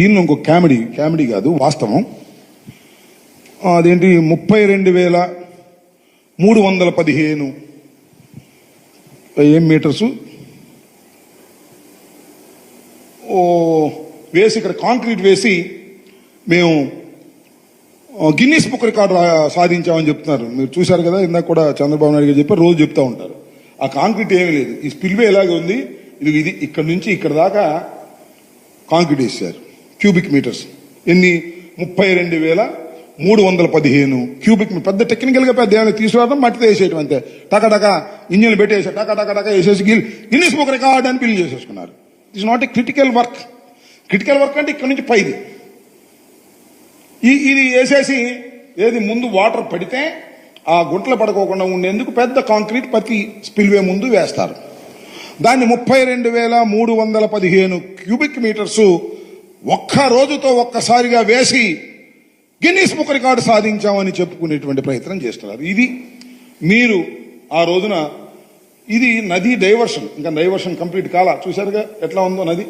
దీనిలో ఇంకో కామెడీ కాదు వాస్తవం. అదేంటి 32,315 మీటర్సు వేసి ఇక్కడ కాంక్రీట్ వేసి మేము గిన్నీస్ బుక్ రికార్డు సాధించామని చెప్తున్నారు. మీరు చూశారు కదా, ఇందాక కూడా చంద్రబాబు నాయుడు గారు చెప్పారు, రోజు చెప్తా ఉంటారు. ఆ కాంక్రీట్ ఏమీ లేదు, ఈ స్పిల్వే ఎలాగే ఉంది. ఇది ఇక్కడ నుంచి ఇక్కడ దాకా కాంక్రీట్ వేసారు. క్యూబిక్ మీటర్స్ ఎన్ని? 32,315 క్యూబిక్ మీటర్. పెద్ద టెక్నికల్ గా పెద్ద ఏమైనా తీసుకురావడం, మట్టితో వేసేయటం అంతే. టక ఇంజిన్లు పెట్టేసి టక వేసేసి గిన్నీస్ బుక్ రికార్డ్ అని బిల్ చేసేసుకున్నారు. It's not a critical work. Critical work అంటే ఇక్కడ నుంచి పైది ఇది వేసేసి ఏది ముందు వాటర్ పడితే ఆ గుంటలు పడుకోకుండా ఉండేందుకు పెద్ద కాంక్రీట్ ప్రతి స్పిల్వే ముందు వేస్తారు. దాన్ని 32,315 క్యూబిక్ మీటర్స్ ఒక్క రోజుతో ఒక్కసారిగా వేసి గిన్నీస్ బుక్ రికార్డు సాధించామని చెప్పుకునేటువంటి ప్రయత్నం చేస్తున్నారు. ఇది మీరు ఆ రోజున ఇది నది డైవర్షన్, ఇంకా డైవర్షన్ కంప్లీట్ కాలా. చూశారుగా ఎట్లా ఉందో నది.